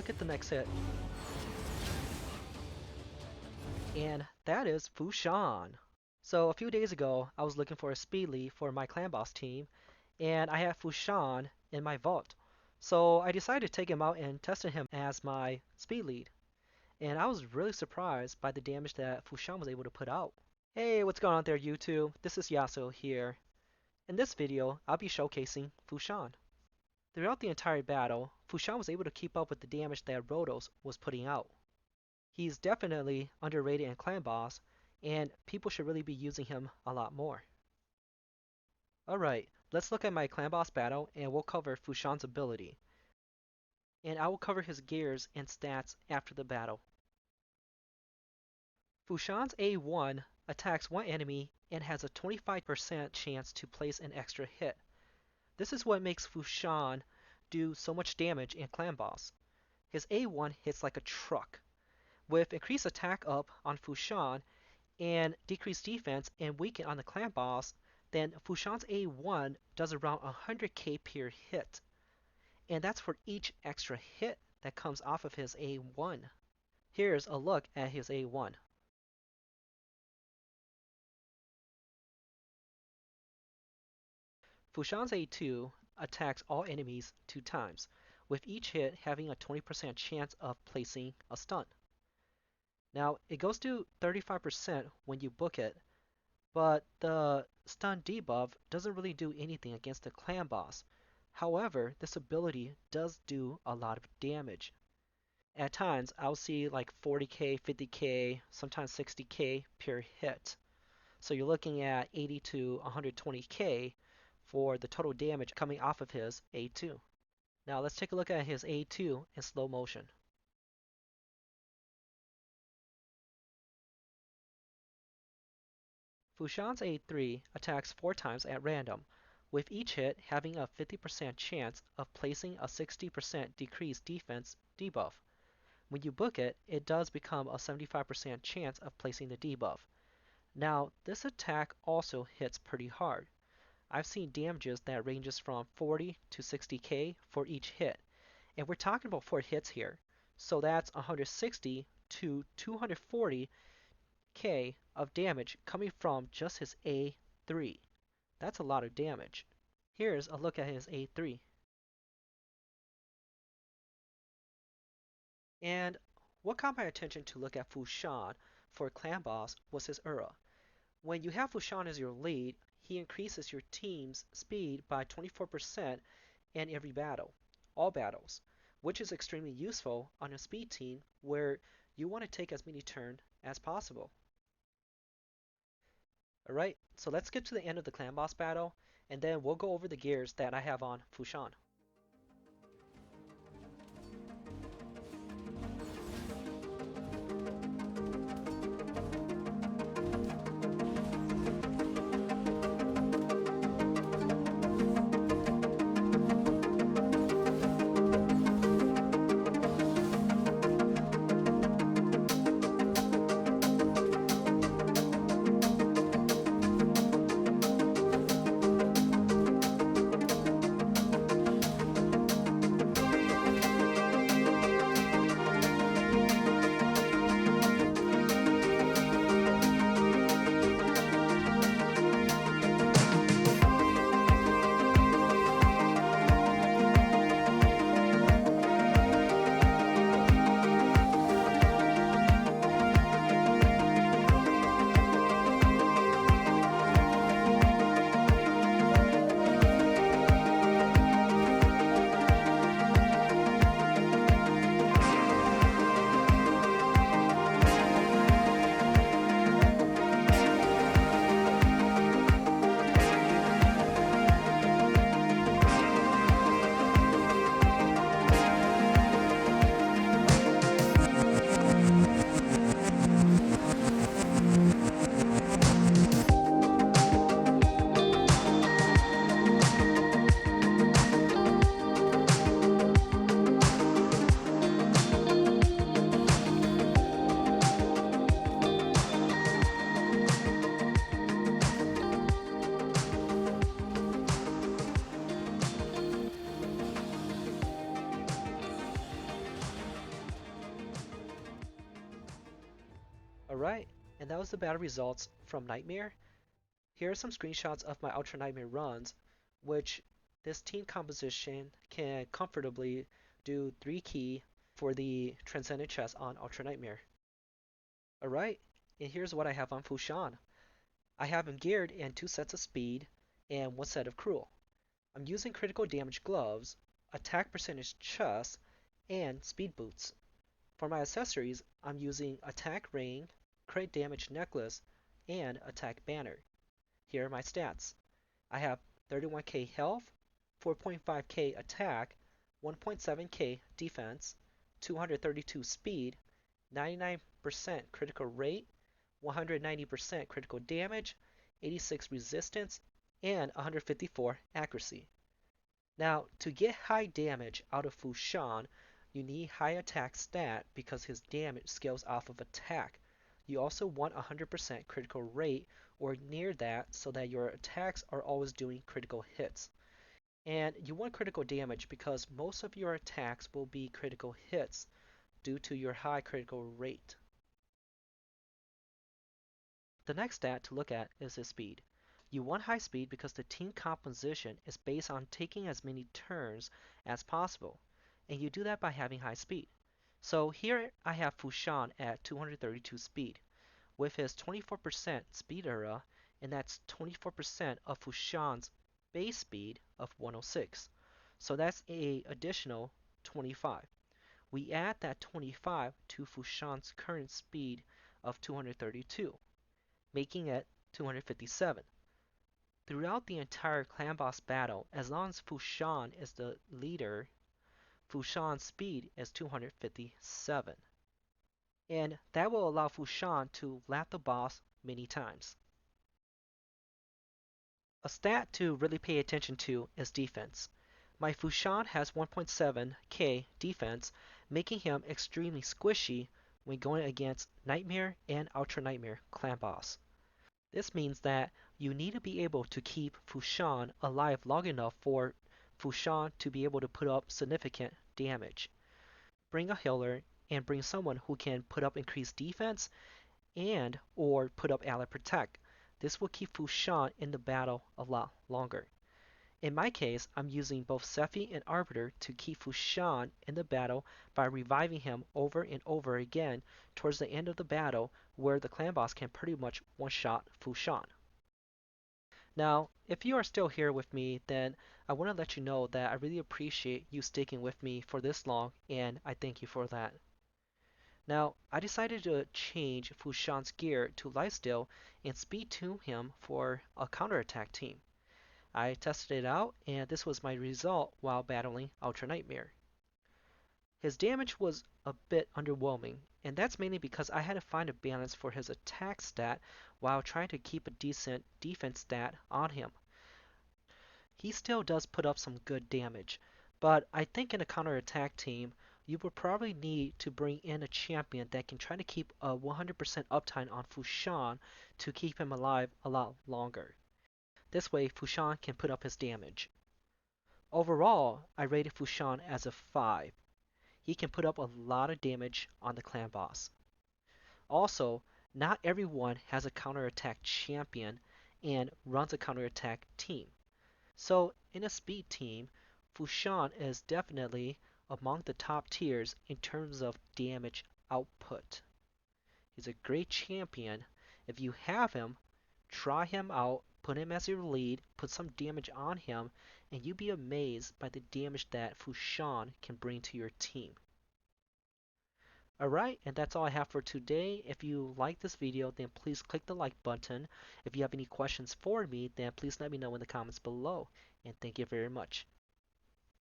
Look at the next hit. And that is Fu-Shan. So a few days ago, I was looking for a speed lead for my clan boss team, and I had Fu-Shan in my vault. So I decided to take him out and tested him as my speed lead. And I was really surprised by the damage that Fu-Shan was able to put out. Hey, what's going on there, YouTube? This is Yasuo here. In this video, I'll be showcasing Fu-Shan. Throughout the entire battle, Fu-Shan was able to keep up with the damage that Rotos was putting out. He's definitely underrated in Clan Boss, and people should really be using him a lot more. Alright, let's look at my Clan Boss battle and we'll cover Fu-Shan's ability. And I will cover his gears and stats after the battle. Fu-Shan's A1 attacks one enemy and has a 25% chance to place an extra hit. This is what makes Fu-Shan do so much damage in Clan Boss. His A1 hits like a truck. With increased attack up on Fu-Shan and decreased defense and weaken on the Clan Boss, then Fu-Shan's A1 does around 100k per hit. And that's for each extra hit that comes off of his A1. Here's a look at his A1. Fu-Shan's A2 attacks all enemies 2 times, with each hit having a 20% chance of placing a stun. Now, it goes to 35% when you book it, but the stun debuff doesn't really do anything against the clan boss. However, this ability does do a lot of damage. At times, I'll see like 40k, 50k, sometimes 60k per hit. So you're looking at 80 to 120k for the total damage coming off of his A2. Now let's take a look at his A2 in slow motion. Fu-Shan's A3 attacks 4 times at random, with each hit having a 50% chance of placing a 60% decreased defense debuff. When you book it, it does become a 75% chance of placing the debuff. Now, this attack also hits pretty hard. I've seen damages that ranges from 40 to 60k for each hit, and we're talking about 4 hits here, so that's 160 to 240k of damage coming from just his A3. That's a lot of damage. Here's a look at his A3. And what caught my attention to look at Fu-Shan for Clan Boss was his aura. When you have Fu-Shan as your lead, he increases your team's speed by 24% in every battle, all battles, which is extremely useful on a speed team where you want to take as many turns as possible. Alright, so let's get to the end of the clan boss battle, and then we'll go over the gears that I have on Fu-Shan. Alright, and that was the battle results from Nightmare. Here are some screenshots of my Ultra Nightmare runs, which this team composition can comfortably do 3 key for the Transcendent Chess on Ultra Nightmare. Alright, and here's what I have on Fu-Shan. I have him geared in 2 sets of speed and 1 set of cruel. I'm using critical damage gloves, attack percentage chest, and speed boots. For my accessories, I'm using attack ring, crit damage necklace, and attack banner. Here are my stats. I have 31k health, 4.5k attack, 1.7k defense, 232 speed, 99% critical rate, 190% critical damage, 86 resistance, and 154 accuracy. Now, to get high damage out of Fu-Shan, you need high attack stat because his damage scales off of attack. You also want 100% critical rate or near that so that your attacks are always doing critical hits. And you want critical damage because most of your attacks will be critical hits due to your high critical rate. The next stat to look at is his speed. You want high speed because the team composition is based on taking as many turns as possible, and you do that by having high speed. So here I have Fu-Shan at 232 speed with his 24% speed era, and that's 24% of Fu-Shan's base speed of 106. So that's a additional 25. We add that 25 to Fu-Shan's current speed of 232, making it 257. Throughout the entire clan boss battle, as long as Fu-Shan is the leader, Fu-Shan's speed is 257. And that will allow Fu-Shan to lap the boss many times. A stat to really pay attention to is defense. My Fu-Shan has 1.7k defense, making him extremely squishy when going against Nightmare and Ultra Nightmare clan boss. This means that you need to be able to keep Fu-Shan alive long enough for Fu-Shan to be able to put up significant damage. Bring a healer and bring someone who can put up increased defense and or put up ally protect. This will keep Fu-Shan in the battle a lot longer. In my case, I'm using both Sephi and Arbiter to keep Fu-Shan in the battle by reviving him over and over again towards the end of the battle where the clan boss can pretty much one-shot Fu-Shan. Now, if you are still here with me, then I want to let you know that I really appreciate you sticking with me for this long, and I thank you for that. Now, I decided to change Fu-Shan's gear to lifesteal and speed tune him for a counterattack team. I tested it out, and this was my result while battling Ultra Nightmare. His damage was a bit underwhelming, and that's mainly because I had to find a balance for his attack stat while trying to keep a decent defense stat on him. He still does put up some good damage, but I think in a counterattack team, you will probably need to bring in a champion that can try to keep a 100% uptime on Fu-Shan to keep him alive a lot longer. This way, Fu-Shan can put up his damage. Overall, I rated Fu-Shan as a 5. He can put up a lot of damage on the clan boss. Also, not everyone has a counterattack champion and runs a counterattack team. So, in a speed team, Fu-Shan is definitely among the top tiers in terms of damage output. He's a great champion. If you have him, try him out, put him as your lead, put some damage on him, and you'd be amazed by the damage that Fu-Shan can bring to your team. Alright, and that's all I have for today. If you like this video, then please click the like button. If you have any questions for me, then please let me know in the comments below. And thank you very much.